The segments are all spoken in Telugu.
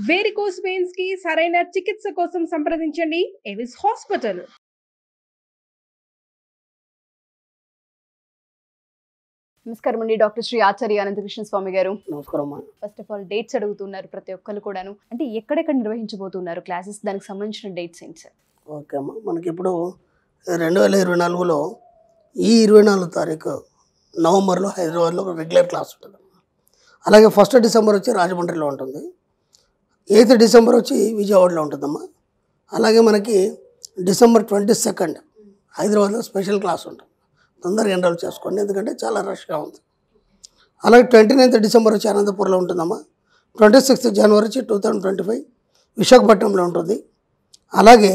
వేరికోస్ వెయిన్స్ కి సరైన చికిత్స కోసం సంప్రదించండి ఎవిస్ హాస్పిటల్. నమస్కారం అండి, డాక్టర్ శ్రీ ఆచార్య అనంతకృష్ణ స్వామి గారు. నమస్కారం. ఫస్ట్ ఆఫ్ ఆల్ డేట్స్ అడుగుతున్నారు ప్రతి ఒక్కరు కూడాను, అంటే ఎక్కడెక్కడ నిర్వహించబోతున్నారు క్లాసెస్, దానికి సంబంధించిన డేట్స్ ఏంటి సార్? ఓకే అమ్మా, మనకి ఇప్పుడు 2024లో ఈ 24 తారీఖు నవంబర్లో హైదరాబాద్లో రెగ్యులర్ క్లాస్ ఉంటుంది. అలాగే 1 డిసెంబర్ వచ్చి రాజమండ్రిలో ఉంటుంది, 8 డిసెంబర్ వచ్చి విజయవాడలో ఉంటుందమ్మా. అలాగే మనకి డిసెంబర్ 22 హైదరాబాద్లో స్పెషల్ క్లాస్ ఉంటుంది. తొందరగా ఎన్రోల్ చేసుకోండి, ఎందుకంటే చాలా రష్గా ఉంది. అలాగే 29 డిసెంబర్ వచ్చి అనంతపూర్లో ఉంటుందమ్మా. 26 జనవరి వచ్చి 2025 విశాఖపట్నంలో ఉంటుంది. అలాగే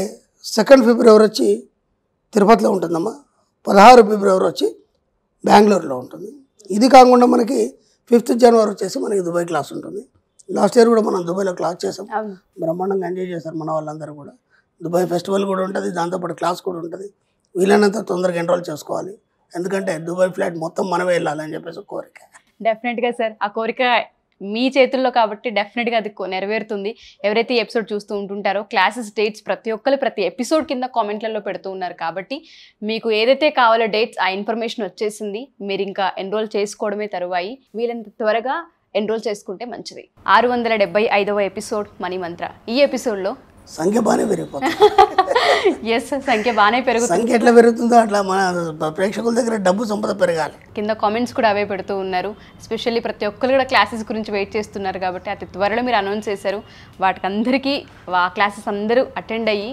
2 ఫిబ్రవరి వచ్చి తిరుపతిలో ఉంటుందమ్మా. 16 ఫిబ్రవరి వచ్చి బెంగళూరులో ఉంటుంది. ఇది కాకుండా మనకి 5th జనవరి వచ్చేసి మనకి దుబాయ్ క్లాస్ ఉంటుంది. లాస్ట్ ఇయర్ కూడా మనం దుబాయ్లో క్లాస్ చేసాం, బ్రహ్మాండంగా ఎంజాయ్ చేశారు మన వాళ్ళందరూ కూడా. దుబాయ్ ఫెస్టివల్ కూడా ఉంటుంది, దాంతోపాటు క్లాస్ కూడా ఉంటుంది. వీలైనంత తొందరగా ఎన్రోల్ చేసుకోవాలి, ఎందుకంటే దుబాయ్ ఫ్లైట్ మొత్తం మనమే వెళ్ళాలని చెప్పేసి కోరిక. డెఫినెట్గా సార్, ఆ కోరిక మీ చేతుల్లో కాబట్టి డెఫినెట్గా అది నెరవేరుతుంది. ఎవరైతే ఈ ఎపిసోడ్ చూస్తూ ఉంటుంటారో క్లాసెస్ డేట్స్ ప్రతి ఒక్కరు ప్రతి ఎపిసోడ్ కింద కామెంట్లలో పెడుతూ ఉన్నారు కాబట్టి మీకు ఏదైతే కావాలో డేట్స్ ఆ ఇన్ఫర్మేషన్ వచ్చేసింది. మీరు ఇంకా ఎన్రోల్ చేసుకోవడమే తరువాయి. వీలంత త్వరగా ఎన్రోల్ చేసుకుంటే మంచిది. 675వ ఎపిసోడ్ మనీ మంత్ర. ఈ ఎపిసోడ్లో సంఖ్య బాగానే పెరిగిపోతుంది. ఎస్, సంఖ్య బాగానే పెరుగుతుంది. సంఖ్య ఎట్లా పెరుగుతుందో అట్లా మన ప్రేక్షకుల దగ్గర డబ్బు సంపద పెరగాలి. కింద కామెంట్స్ కూడా అవే పెడుతూ ఉన్నారు. ఎస్పెషల్లీ ప్రతి ఒక్కరు కూడా క్లాసెస్ గురించి వెయిట్ చేస్తున్నారు కాబట్టి అతి త్వరలో మీరు అనౌన్స్ చేశారు. వాటికి అందరికీ ఆ క్లాసెస్ అందరూ అటెండ్ అయ్యి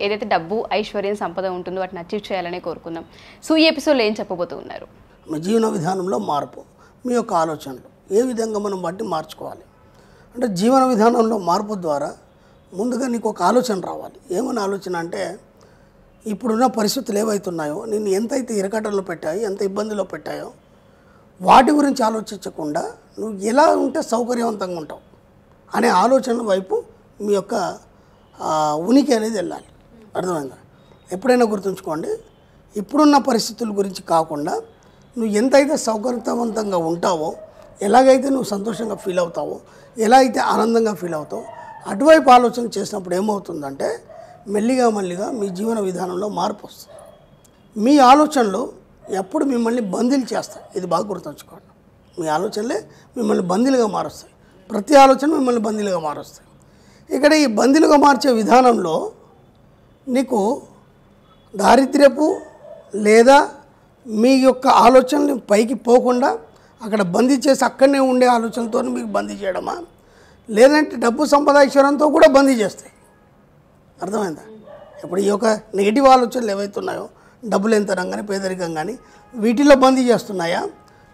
ఏదైతే డబ్బు ఐశ్వర్యం సంపద ఉంటుందో వాటిని అచీవ్ చేయాలనే కోరుకుందాం. సో ఈ ఎపిసోడ్లో ఏం చెప్పబోతూ ఉన్నారు? మీ జీవన విధానంలో మార్పు, మీ యొక్క ఆలోచనలు ఏ విధంగా మనం వాటిని మార్చుకోవాలి అంటే, జీవన విధానంలో మార్పు ద్వారా ముందుగా నీకు ఒక ఆలోచన రావాలి. ఏమని ఆలోచన అంటే, ఇప్పుడున్న పరిస్థితులు ఏవైతున్నాయో, నిన్ను ఎంతైతే ఇరకటంలో పెట్టాయో, ఎంత ఇబ్బందిలో పెట్టాయో, వాటి గురించి ఆలోచించకుండా నువ్వు ఎలా ఉంటే సౌకర్యవంతంగా ఉంటావు అనే ఆలోచనల వైపు మీ యొక్క ఉనికి అనేది వెళ్ళాలి. అర్థమైందా? ఎప్పుడైనా గుర్తుంచుకోండి, ఇప్పుడున్న పరిస్థితుల గురించి కాకుండా నువ్వు ఎంతైతే సౌకర్యవంతంగా ఉంటావో, ఎలాగైతే నువ్వు సంతోషంగా ఫీల్ అవుతావో, ఎలా అయితే ఆనందంగా ఫీల్ అవుతావో, అటువైపు ఆలోచన చేసినప్పుడు ఏమవుతుందంటే మెల్లిగా మీ జీవన విధానంలో మార్పు వస్తుంది. మీ ఆలోచనలు ఎప్పుడు మిమ్మల్ని బందీలు చేస్తాయి. ఇది బాగా గుర్తుంచుకోండి. మీ ఆలోచనలే మిమ్మల్ని బందీలుగా మారుస్తాయి. ప్రతి ఆలోచన మిమ్మల్ని బందీలుగా మారుస్తాయి. ఇక్కడ ఈ బందీలుగా మార్చే విధానంలో నీకు దారిద్ర్యపు లేదా మీ యొక్క ఆలోచనలు పైకి పోకుండా అక్కడ బందీ చేసి అక్కడనే ఉండే ఆలోచనలతో మీకు బందీ చేయడమా, లేదంటే డబ్బు సంపాదించడంతో కూడా బందీ చేస్తాయి. అర్థమైందా? ఇప్పుడు ఈ యొక్క నెగిటివ్ ఆలోచనలు ఏవైతే ఉన్నాయో, డబ్బులు ఎంతనం కానీ పేదరికం కానీ వీటిలో బందీ చేస్తున్నాయా,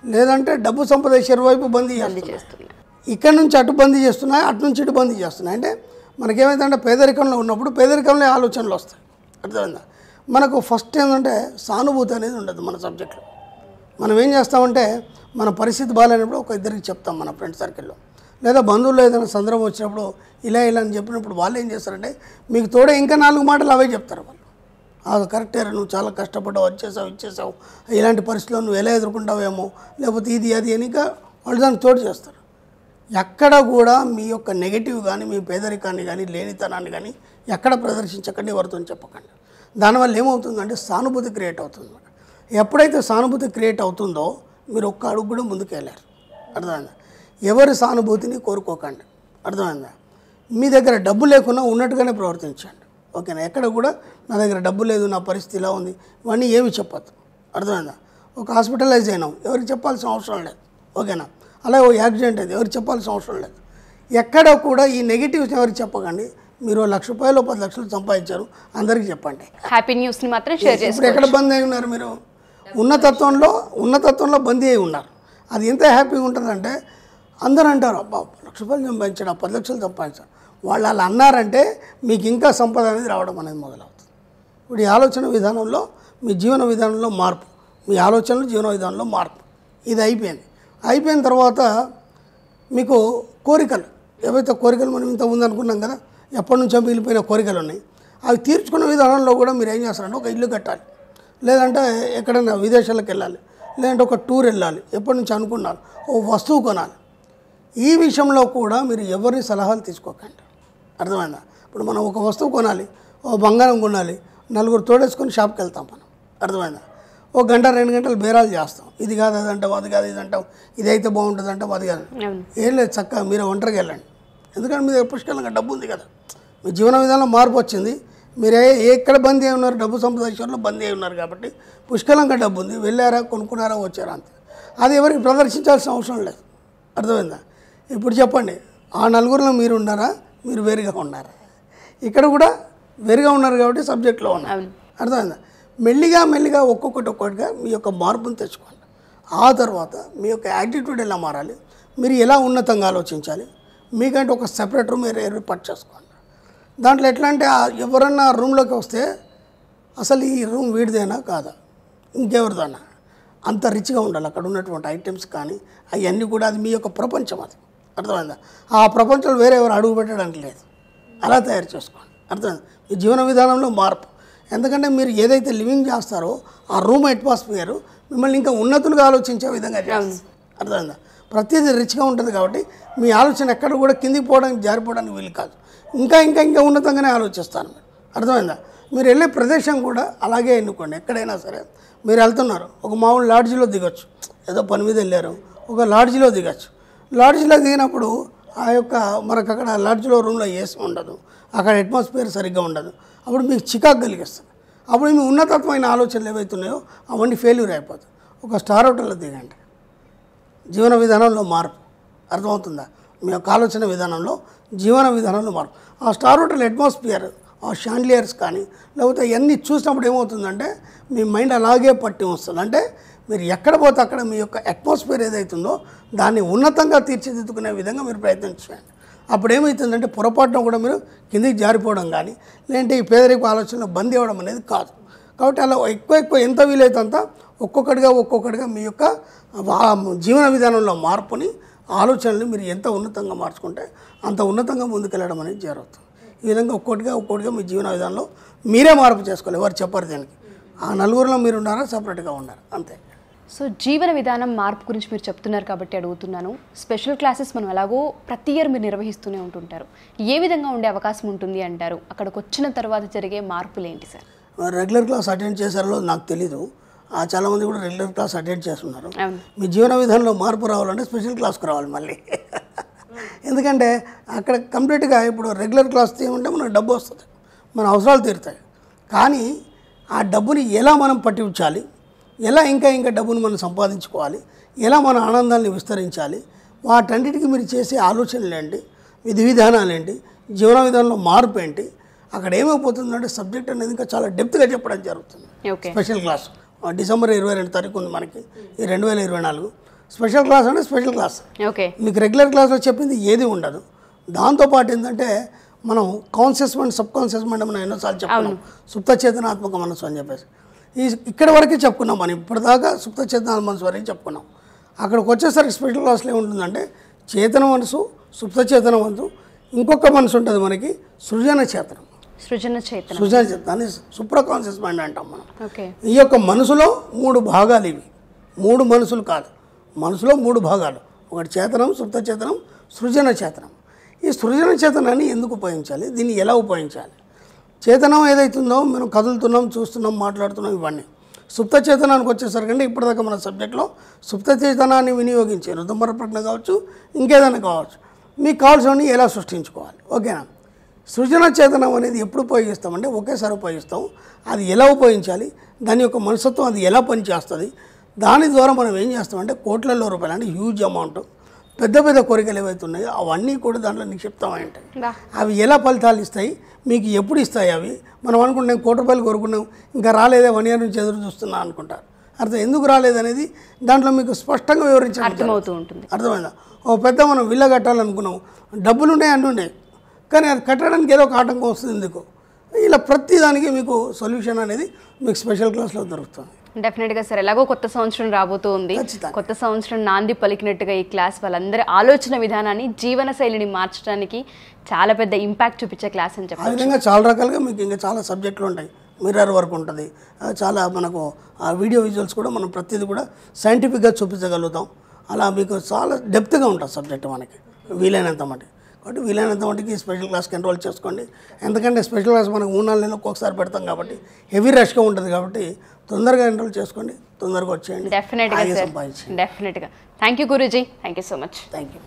లేదంటే డబ్బు సంపాదించే వైపు బందీ చేస్తున్నాయి. ఇక్కడ నుంచి అటు బందీ చేస్తున్నాయి, అటు నుంచి ఇటు బందీ చేస్తున్నాయి. అంటే మనకేమైందంటే పేదరికంలో ఉన్నప్పుడు పేదరికంలో ఆలోచనలు వస్తాయి. అర్థమైందా? మనకు ఫస్ట్ ఏంటంటే సానుభూతి అనేది ఉండదు మన సబ్జెక్ట్లో. మనం ఏం చేస్తామంటే, మన పరిస్థితి బాగాలేనప్పుడు ఒక ఇద్దరికి చెప్తాం మన ఫ్రెండ్ సర్కిల్లో, లేదా బంధువుల్లో ఏదైనా సందర్భం వచ్చినప్పుడు ఇలా అని చెప్పినప్పుడు వాళ్ళు ఏం చేస్తారంటే మీకు తోడే ఇంకా 4 మాటలు అవే చెప్తారు. వాళ్ళు కరెక్టే, నువ్వు చాలా కష్టపడ్డావు, ఇచ్చేసావు, ఇలాంటి పరిస్థితుల్లో నువ్వు ఎలా ఎదుర్కొంటావేమో, లేకపోతే ఇది అది అని ఇంకా వాళ్ళు దానికి తోడు చేస్తారు. ఎక్కడ కూడా మీ యొక్క నెగిటివ్ కానీ మీ పేదరికాన్ని కానీ లేనితనాన్ని కానీ ఎక్కడ ప్రదర్శించకండి, ఎవరితో చెప్పకండి. దానివల్ల ఏమవుతుందంటే సానుభూతి క్రియేట్ అవుతుంది. ఎప్పుడైతే సానుభూతి క్రియేట్ అవుతుందో మీరు ఒక్క అడుగు కూడా ముందుకు వెళ్ళారు. అర్థమైందా? ఎవరి సానుభూతిని కోరుకోకండి. అర్థమైందా? మీ దగ్గర డబ్బు లేకున్నా ఉన్నట్టుగానే ప్రవర్తించండి. ఓకేనా? ఎక్కడ కూడా నా దగ్గర డబ్బు లేదు, నా పరిస్థితి ఇలా ఉంది, ఇవన్నీ ఏమి చెప్పద్దు. అర్థమైందా? ఒక హాస్పిటలైజ్ అయినాం, ఎవరికి చెప్పాల్సిన అవసరం లేదు. ఓకేనా? అలాగే ఓ యాక్సిడెంట్ అయింది, ఎవరికి చెప్పాల్సిన అవసరం లేదు. ఎక్కడ కూడా ఈ నెగిటివ్స్ ఎవరికి చెప్పకండి. మీరు 1,00,000 రూపాయలు 10 లక్షలు సంపాదించారు, అందరికీ చెప్పండి. హ్యాపీ న్యూస్ని మాత్రం షేర్ చేయండి. ఇప్పుడు ఎక్కడ బందీ అయి ఉన్నారు? మీరు ఉన్నతత్వంలో బందీ అయి ఉన్నారు. అది ఎంత హ్యాపీగా ఉంటుందంటే అందరూ అంటారు, అబ్బా 1,00,000 రూపాయలు సంపాదించాడు, 10 లక్షలు సంపాదించాడు. వాళ్ళు అలా అన్నారంటే మీకు ఇంకా సంపద అనేది రావడం అనేది మొదలవుతుంది. ఇప్పుడు ఈ ఆలోచన విధానంలో మీ జీవన విధానంలో మార్పు, మీ ఆలోచనలు జీవన విధానంలో మార్పు, ఇది అయిపోయిన తర్వాత మీకు కోరికలు, ఏవైతే కోరికలు మనం ఇంత ఉందనుకున్నాం కదా, ఎప్పటి నుంచో మిగిలిపోయిన కోరికలు ఉన్నాయి, అవి తీర్చుకునే విధానంలో కూడా మీరు ఏం చేస్తారంటే ఒక ఇల్లు కట్టాలి, లేదంటే ఎక్కడైనా విదేశాలకు వెళ్ళాలి, లేదంటే ఒక టూర్ వెళ్ళాలి, ఎప్పటి నుంచి అనుకున్నారు, ఓ వస్తువు కొనాలి. ఈ విషయంలో కూడా మీరు ఎవరి సలహాలు తీసుకోకండి. అర్థమైందా? ఇప్పుడు మనం ఒక వస్తువు కొనాలి, ఓ బంగారం కొనాలి, నలుగురు తోడేసుకొని షాప్కి వెళ్తాం మనం. అర్థమైందా? ఒక గంట 2 గంటలు బేరాలు చేస్తాం. ఇది కాదు అది అంటాం, అది కాదు ఇది అంటాం, ఇదైతే బాగుంటుంది అంటాం, అది కాదు. ఏం లేదు, చక్కగా మీరు ఒంటరికి వెళ్ళండి. ఎందుకంటే మీ దగ్గర పుష్కలంగా డబ్బు ఉంది కదా, మీ జీవన విధానంలో మార్పు వచ్చింది. మీరు ఎక్కడ బందీ అయి ఉన్నారు, డబ్బు సంపాదించడంలో బందీ అయి ఉన్నారు కాబట్టి పుష్కలంగా డబ్బు ఉంది. వెళ్ళారా, కొనుక్కున్నారా, వచ్చారా అంతే. అది ఎవరికి ప్రదర్శించాల్సిన అవసరం లేదు. అర్థమైందా? ఇప్పుడు చెప్పండి, ఆ నలుగురిలో మీరు ఉన్నారా, మీరు వేరుగా ఉన్నారా? ఇక్కడ కూడా వేరుగా ఉన్నారు కాబట్టి సబ్జెక్ట్లో ఉన్నారు. అర్థమైందా? మెల్లిగా ఒక్కొక్కటిగా మీ యొక్క మార్పును తెచ్చుకోండి. ఆ తర్వాత మీ యొక్క యాటిట్యూడ్ ఎలా మారాలి, మీరు ఎలా ఉన్నతంగా ఆలోచించాలి, మీకంటే ఒక సెపరేట్ రూమ్ ఏర్పాటు చేసుకోండి. దాంట్లో ఎట్లా అంటే ఎవరన్నా రూమ్లోకి వస్తే అసలు ఈ రూమ్ వీడిదేనా కాదా, ఇంకెవరిదన్నా, అంత రిచ్గా ఉండాలి అక్కడ ఉన్నటువంటి ఐటమ్స్ కానీ అవన్నీ కూడా. అది మీ యొక్క ప్రపంచం, అది. అర్థమైందా? ఆ ప్రపంచంలో వేరే ఎవరు అడుగు పెట్టడానికి లేదు. అలా తయారు చేసుకోండి. అర్థమైందా? మీ జీవన విధానంలో మార్పు. ఎందుకంటే మీరు ఏదైతే లివింగ్ చేస్తారో ఆ రూమ్ అట్మాస్ఫియర్ మిమ్మల్ని ఇంకా ఉన్నతులుగా ఆలోచించే విధంగా చేస్తుంది. అర్థమైందా? ప్రతిదీ రిచ్గా ఉంటుంది కాబట్టి మీ ఆలోచన ఎక్కడ కూడా కిందికి పోవడానికి, జారిపోవడానికి వీలు కాదు. ఇంకా ఉన్నతంగానే ఆలోచిస్తాను. అర్థమైందా? మీరు వెళ్ళే ప్రదేశం కూడా అలాగే ఎన్నుకోండి. ఎక్కడైనా సరే మీరు వెళ్తున్నారు, ఒక మామూలు లాడ్జిలో దిగొచ్చు, ఏదో పని మీద వెళ్ళారు, ఒక లాడ్జిలో దిగచ్చు. లాడ్జిలో దిగినప్పుడు ఆ యొక్క మనకు అక్కడ లాడ్జిలో రూమ్లో ఏసీ ఉండదు, అక్కడ అట్మాస్ఫియర్ సరిగ్గా ఉండదు. అప్పుడు మీకు చికాకు కలిగిస్తుంది. అప్పుడు మీ ఉన్నతత్వమైన ఆలోచనలు ఏవైతున్నాయో అవన్నీ ఫెయిల్యూర్ అయిపోతాయి. ఒక స్టార్ హోటల్లో దిగండి. జీవన విధానంలో మార్పు. అర్థమవుతుందా? మీ యొక్క ఆలోచన విధానంలో, జీవన విధానంలో మార్పు. ఆ స్టార్ హోటల్ అట్మాస్ఫియర్, ఆ షాండ్లియర్స్ కానీ లేకపోతే ఇవన్నీ చూసినప్పుడు ఏమవుతుందంటే మీ మైండ్ అలాగే పట్టి వస్తుంది. అంటే మీరు ఎక్కడ పోతే అక్కడ మీ యొక్క అట్మాస్ఫియర్ ఏదైతుందో దాన్ని ఉన్నతంగా తీర్చిదిద్దుకునే విధంగా మీరు ప్రయత్నం చేయండి. అప్పుడు ఏమవుతుందంటే పొరపాటున కూడా మీరు కిందికి జారిపోవడం కానీ లేదంటే ఈ పేదరిక ఆలోచనలో బందీ అవ్వడం అనేది కాదు. కాబట్టి అలా ఎక్కువ ఎంత వీలైతే అంత ఒక్కొక్కటిగా మీ యొక్క జీవన విధానంలో మార్పుని, ఆలోచనలు మీరు ఎంత ఉన్నతంగా మార్చుకుంటే అంత ఉన్నతంగా ముందుకెళ్ళడం అనేది జరుగుతుంది. ఈ విధంగా ఒక్కొక్కటిగా మీ జీవన విధానంలో మీరే మార్పు చేసుకోవాలి. ఎవరు చెప్పరు దీనికి. ఆ నలుగురిలో మీరు ఉన్నారా, సపరేట్గా ఉన్నారు, అంతే. సో జీవన విధానం మార్పు గురించి మీరు చెప్తున్నారు కాబట్టి అడుగుతున్నాను. స్పెషల్ క్లాసెస్ మనం ఎలాగో ప్రతి ఇయర్ మీరు నిర్వహిస్తూనే ఉంటుంటారు. ఏ విధంగా ఉండే అవకాశం ఉంటుంది అంటారు? అక్కడికి వచ్చిన తర్వాత జరిగే మార్పులు ఏంటి సార్? రెగ్యులర్ క్లాస్ అటెండ్ చేశారో నాకు తెలీదు. చాలామంది కూడా రెగ్యులర్ క్లాస్ అటెండ్ చేస్తున్నారు. మీ జీవన విధానంలో మార్పు రావాలంటే స్పెషల్ క్లాస్కి రావాలి మళ్ళీ. ఎందుకంటే అక్కడ కంప్లీట్గా ఇప్పుడు రెగ్యులర్ క్లాస్ ఏమంటే మనకు డబ్బు వస్తుంది, మన అవసరాలు తీరుతాయి. కానీ ఆ డబ్బుని ఎలా మనం పట్టించాలి, ఎలా ఇంకా డబ్బును మనం సంపాదించుకోవాలి, ఎలా మన ఆనందాన్ని విస్తరించాలి, వాటన్నిటికీ మీరు చేసే ఆలోచనలు ఏంటి, విధి విధానాలు ఏంటి, జీవన విధానంలో మార్పు ఏంటి, అక్కడ ఏమైపోతుందంటే సబ్జెక్ట్ అనేది ఇంకా చాలా డెప్త్గా చెప్పడం జరుగుతుంది. స్పెషల్ క్లాస్ డిసెంబర్ 22 తారీఖు ఉంది మనకి, ఈ 2024. స్పెషల్ క్లాస్ అంటే స్పెషల్ క్లాస్. మీకు రెగ్యులర్ క్లాస్లో చెప్పింది ఏది ఉండదు. దాంతోపాటు ఏంటంటే మనం conscious mind, sub conscious mind మనం ఎన్నోసార్లు చెప్పుకున్నాం, సుప్త చేతనాత్మక మనసు అని చెప్పేసి. ఇక్కడ వరకే చెప్పుకున్నాం మనం. ఇప్పటిదాకా సుప్త చేతన మనసు వరకు చెప్పుకున్నాం. అక్కడికి వచ్చేసరికి స్పెషల్ క్లాస్లో ఏముంటుందంటే చేతన మనసు, సుప్త చేతన మనసు, ఇంకొక మనసు ఉంటుంది మనకి సృజన చేతనం. సృజన చేతనాన్ని సూపర్ కాన్షియస్ మైండ్ అంటాం మనం. ఈ యొక్క మనసులో 3 భాగాలు ఇవి. 3 మనసులు కాదు, మనసులో 3 భాగాలు. ఒకటి చేతనం, సుప్త చేతనం, సృజన చేతనం. ఈ సృజన చేతనాన్ని ఎందుకు ఉపయోగించాలి, దీన్ని ఎలా ఉపయోగించాలి? చేతనం ఏదైతుందో మనం కదులుతున్నాం, చూస్తున్నాం, మాట్లాడుతున్నాం, ఇవన్నీ. సుప్త చేతనానికి వచ్చేసరికి ఇప్పటిదాకా మన సబ్జెక్ట్లో సుప్త చేతనాన్ని వినియోగించే ఋతుమర ప్రజ్ఞ కావచ్చు, ఇంకేదైనా కావచ్చు, మీకు కావాల్సినవి ఎలా సృష్టించుకోవాలి. ఓకేనా? సృజన చేతనం అనేది ఎప్పుడు ఉపయోగిస్తామంటే ఒకేసారి ఉపయోగిస్తాం. అది ఎలా ఉపయోగించాలి, దాని యొక్క మనస్తత్వం అది ఎలా పనిచేస్తుంది, దాని ద్వారా మనం ఏం చేస్తామంటే కోట్లలో రూపాయలు, అంటే హ్యూజ్ అమౌంట్, పెద్ద కోరికలు ఏవైతే ఉన్నాయో అవన్నీ కూడా దాంట్లో నిక్షిప్తమై ఉంటాయి. అవి ఎలా ఫలితాలు ఇస్తాయి, మీకు ఎప్పుడు ఇస్తాయి అవి? మనం అనుకుంటాం ₹1,00,00,000 కోరుకున్నాం, ఇంకా రాలేదే, 1 year నుంచి ఎదురు చూస్తున్నా అనుకుంటారు. అర్థం ఎందుకు రాలేదనేది దాంట్లో మీకు స్పష్టంగా వివరించడం అర్థమవుతూ ఉంటుంది. అర్థమైందా? ఓ పెద్ద మనం విల్ల కట్టాలనుకున్నాం, డబ్బులు ఉన్నాయి అన్నీ ఉన్నాయి, కానీ అది కట్టడానికి ఏదో ఒక ఆటంకం వస్తుంది. ఎందుకు? ఇలా ప్రతి దానికి మీకు సొల్యూషన్ అనేది మీకు స్పెషల్ క్లాస్లో దొరుకుతుంది. డెఫినెట్గా సార్. ఎలాగో కొత్త సంవత్సరం రాబోతూ ఉంది. కొత్త సంవత్సరం నాంది పలికినట్టుగా ఈ క్లాస్ వాళ్ళందరి ఆలోచన విధానాన్ని, జీవన శైలిని మార్చడానికి చాలా పెద్ద ఇంపాక్ట్ చూపించే క్లాస్ అని చెప్పారు. ఆ విధంగా చాలా రకాలుగా మీకు ఇంకా చాలా సబ్జెక్టులు ఉంటాయి. మిర్రర్ వర్క్ ఉంటుంది, చాలా మనకు ఆ వీడియో విజువల్స్ కూడా మనం ప్రతిదీ కూడా సైంటిఫిక్గా చూపించగలుగుతాం. అలా మీకు చాలా డెప్త్గా ఉంటుంది సబ్జెక్ట్ మనకి వీలైనంత మటుకు. కాబట్టి వీలైనంత మటుకి స్పెషల్ క్లాస్కి ఎన్రోల్ చేసుకోండి. ఎందుకంటే స్పెషల్ క్లాస్ మనకు 3-4 నెలలకు ఒకసారి పెడతాం కాబట్టి హెవీ రష్గా ఉంటుంది. కాబట్టి తొందరగా ఎన్రోల్ చేసుకోండి, తొందరగా వచ్చేయండి, డెఫినెట్గా హాయిగా సార్, సంపాదించండి. డెఫినెట్గా. Thank you Guruji, thank you so much. Thank you.